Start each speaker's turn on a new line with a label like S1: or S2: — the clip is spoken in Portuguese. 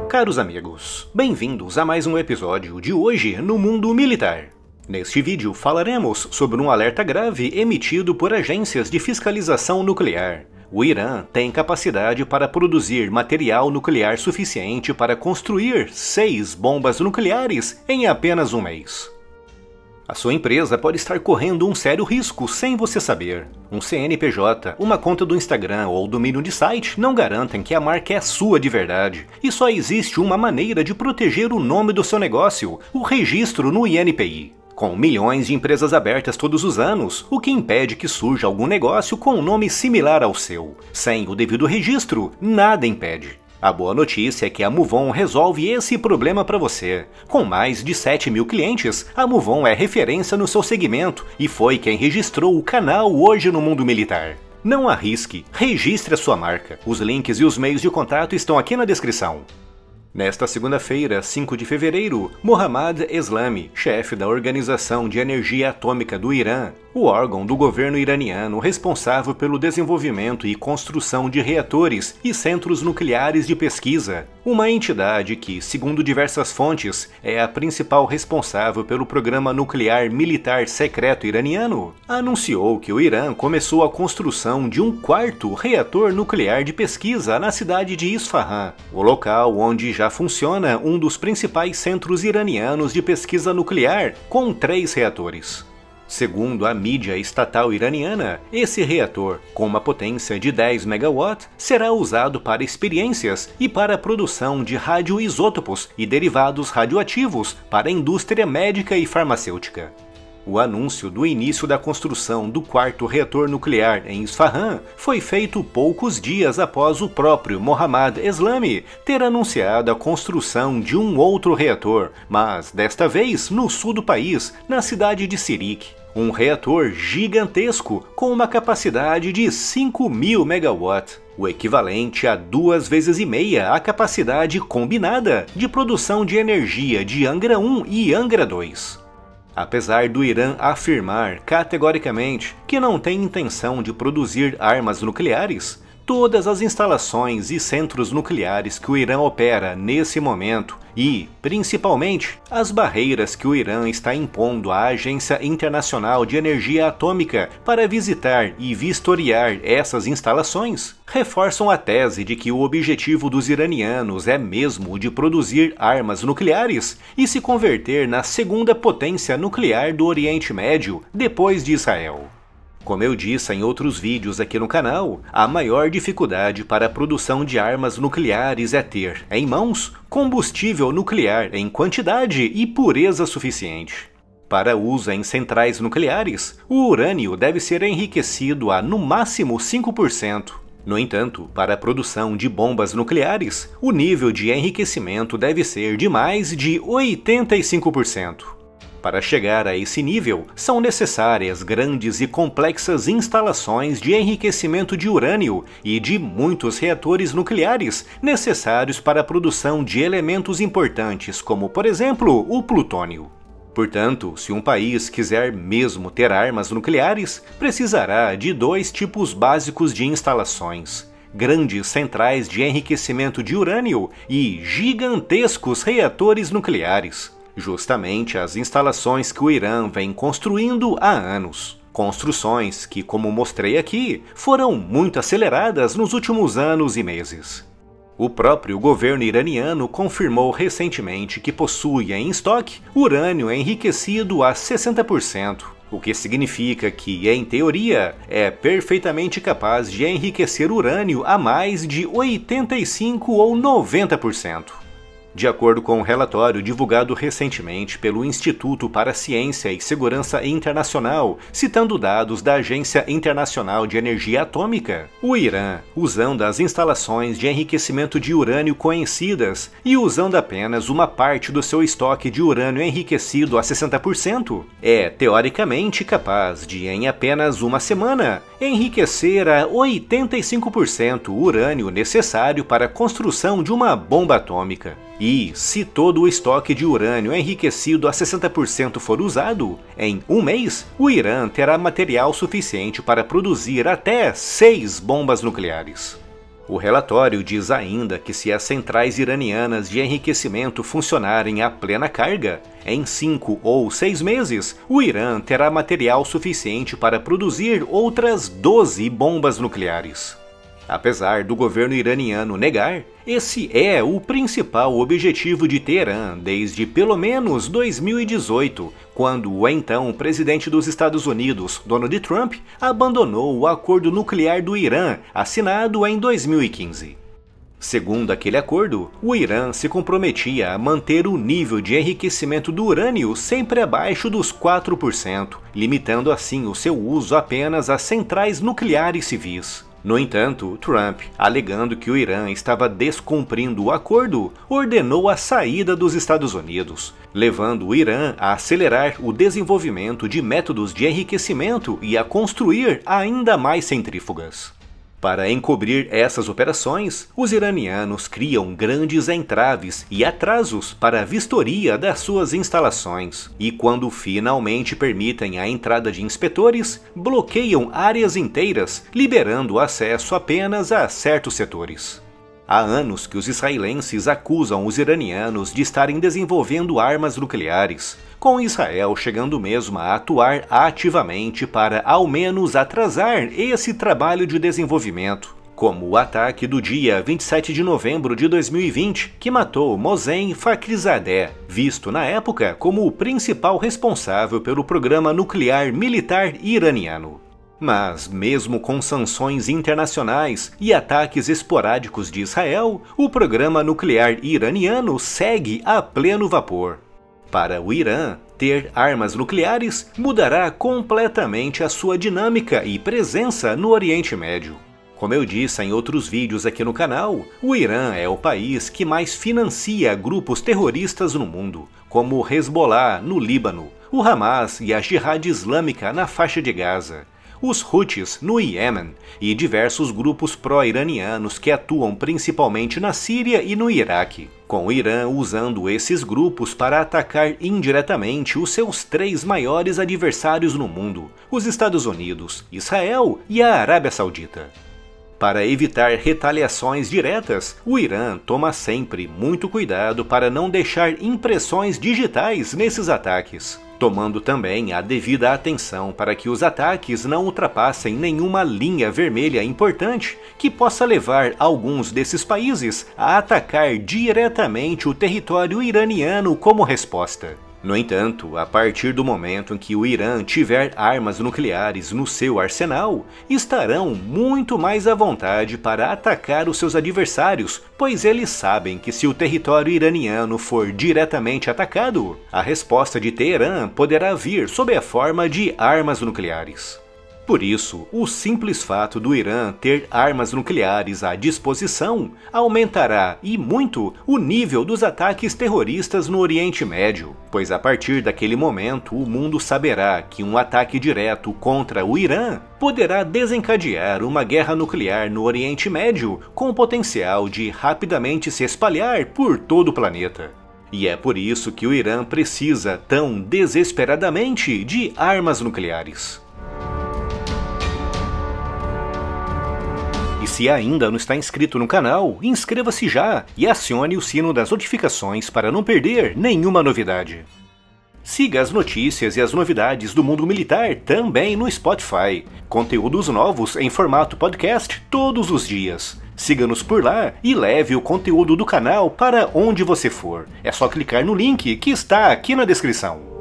S1: Caros amigos, bem-vindos a mais um episódio de Hoje no Mundo Militar. Neste vídeo falaremos sobre um alerta grave emitido por agências de fiscalização nuclear. O Irã tem capacidade para produzir material nuclear suficiente para construir 6 bombas nucleares em apenas um mês. A sua empresa pode estar correndo um sério risco sem você saber. Um CNPJ, uma conta do Instagram ou domínio de site não garantem que a marca é sua de verdade. E só existe uma maneira de proteger o nome do seu negócio: o registro no INPI. Com milhões de empresas abertas todos os anos, o que impede que surja algum negócio com um nome similar ao seu? Sem o devido registro, nada impede. A boa notícia é que a MoveOn resolve esse problema para você. Com mais de 7.000 clientes, a MoveOn é referência no seu segmento e foi quem registrou o canal Hoje no Mundo Militar. Não arrisque, registre a sua marca. Os links e os meios de contato estão aqui na descrição. Nesta segunda-feira, 5 de fevereiro, Mohammad Eslami, chefe da Organização de Energia Atômica do Irã, o órgão do governo iraniano responsável pelo desenvolvimento e construção de reatores e centros nucleares de pesquisa, uma entidade que, segundo diversas fontes, é a principal responsável pelo programa nuclear militar secreto iraniano, anunciou que o Irã começou a construção de um 4º reator nuclear de pesquisa na cidade de Isfahan, o local onde já funciona um dos principais centros iranianos de pesquisa nuclear, com 3 reatores. Segundo a mídia estatal iraniana, esse reator, com uma potência de 10 MW, será usado para experiências e para a produção de radioisótopos e derivados radioativos para a indústria médica e farmacêutica. O anúncio do início da construção do 4º reator nuclear em Isfahan foi feito poucos dias após o próprio Mohammad Eslami ter anunciado a construção de um outro reator, mas desta vez no sul do país, na cidade de Sirik. Um reator gigantesco com uma capacidade de 5.000 MW, o equivalente a 2,5 vezes a capacidade combinada de produção de energia de Angra 1 e Angra 2. Apesar do Irã afirmar categoricamente que não tem intenção de produzir armas nucleares, todas as instalações e centros nucleares que o Irã opera nesse momento e, principalmente, as barreiras que o Irã está impondo à Agência Internacional de Energia Atômica para visitar e vistoriar essas instalações, reforçam a tese de que o objetivo dos iranianos é mesmo o de produzir armas nucleares e se converter na 2ª potência nuclear do Oriente Médio, depois de Israel. Como eu disse em outros vídeos aqui no canal, a maior dificuldade para a produção de armas nucleares é ter, em mãos, combustível nuclear em quantidade e pureza suficiente. Para uso em centrais nucleares, o urânio deve ser enriquecido a no máximo 5%. No entanto, para a produção de bombas nucleares, o nível de enriquecimento deve ser de mais de 85%. Para chegar a esse nível, são necessárias grandes e complexas instalações de enriquecimento de urânio e de muitos reatores nucleares necessários para a produção de elementos importantes, como, por exemplo, o plutônio. Portanto, se um país quiser mesmo ter armas nucleares, precisará de 2 tipos básicos de instalações: grandes centrais de enriquecimento de urânio e gigantescos reatores nucleares. Justamente as instalações que o Irã vem construindo há anos. Construções que, como mostrei aqui, foram muito aceleradas nos últimos anos e meses. O próprio governo iraniano confirmou recentemente que possui em estoque urânio enriquecido a 60%, o que significa que, em teoria, é perfeitamente capaz de enriquecer urânio a mais de 85% ou 90%. De acordo com um relatório divulgado recentemente pelo Instituto para a Ciência e Segurança Internacional, citando dados da Agência Internacional de Energia Atômica, o Irã, usando as instalações de enriquecimento de urânio conhecidas e usando apenas uma parte do seu estoque de urânio enriquecido a 60%, é teoricamente capaz de, em apenas uma semana, enriquecer a 85% o urânio necessário para a construção de uma bomba atômica. E, se todo o estoque de urânio enriquecido a 60% for usado, em um mês, o Irã terá material suficiente para produzir até 6 bombas nucleares. O relatório diz ainda que se as centrais iranianas de enriquecimento funcionarem a plena carga, em 5 ou 6 meses, o Irã terá material suficiente para produzir outras 12 bombas nucleares. Apesar do governo iraniano negar, esse é o principal objetivo de Teherã desde pelo menos 2018, quando o então presidente dos Estados Unidos, Donald Trump, abandonou o acordo nuclear do Irã, assinado em 2015. Segundo aquele acordo, o Irã se comprometia a manter o nível de enriquecimento do urânio sempre abaixo dos 4%, limitando assim o seu uso apenas às centrais nucleares civis. No entanto, Trump, alegando que o Irã estava descumprindo o acordo, ordenou a saída dos Estados Unidos, levando o Irã a acelerar o desenvolvimento de métodos de enriquecimento e a construir ainda mais centrífugas. Para encobrir essas operações, os iranianos criam grandes entraves e atrasos para a vistoria das suas instalações, e quando finalmente permitem a entrada de inspetores, bloqueiam áreas inteiras, liberando acesso apenas a certos setores. Há anos que os israelenses acusam os iranianos de estarem desenvolvendo armas nucleares, com Israel chegando mesmo a atuar ativamente para ao menos atrasar esse trabalho de desenvolvimento, como o ataque do dia 27 de novembro de 2020, que matou Mohsen Fakhrizadeh, visto na época como o principal responsável pelo programa nuclear militar iraniano. Mas, mesmo com sanções internacionais e ataques esporádicos de Israel, o programa nuclear iraniano segue a pleno vapor. Para o Irã, ter armas nucleares mudará completamente a sua dinâmica e presença no Oriente Médio. Como eu disse em outros vídeos aqui no canal, o Irã é o país que mais financia grupos terroristas no mundo, como o Hezbollah no Líbano, o Hamas e a Jihad Islâmica na faixa de Gaza, os Houthis no Iêmen e diversos grupos pró-iranianos que atuam principalmente na Síria e no Iraque, com o Irã usando esses grupos para atacar indiretamente os seus 3 maiores adversários no mundo, os Estados Unidos, Israel e a Arábia Saudita. Para evitar retaliações diretas, o Irã toma sempre muito cuidado para não deixar impressões digitais nesses ataques, tomando também a devida atenção para que os ataques não ultrapassem nenhuma linha vermelha importante que possa levar alguns desses países a atacar diretamente o território iraniano como resposta. No entanto, a partir do momento em que o Irã tiver armas nucleares no seu arsenal, estarão muito mais à vontade para atacar os seus adversários, pois eles sabem que se o território iraniano for diretamente atacado, a resposta de Teherã poderá vir sob a forma de armas nucleares. Por isso, o simples fato do Irã ter armas nucleares à disposição aumentará, e muito, o nível dos ataques terroristas no Oriente Médio, pois a partir daquele momento o mundo saberá que um ataque direto contra o Irã poderá desencadear uma guerra nuclear no Oriente Médio com o potencial de rapidamente se espalhar por todo o planeta. E é por isso que o Irã precisa tão desesperadamente de armas nucleares. E se ainda não está inscrito no canal, inscreva-se já e acione o sino das notificações para não perder nenhuma novidade. Siga as notícias e as novidades do mundo militar também no Spotify. Conteúdos novos em formato podcast todos os dias. Siga-nos por lá e leve o conteúdo do canal para onde você for. É só clicar no link que está aqui na descrição.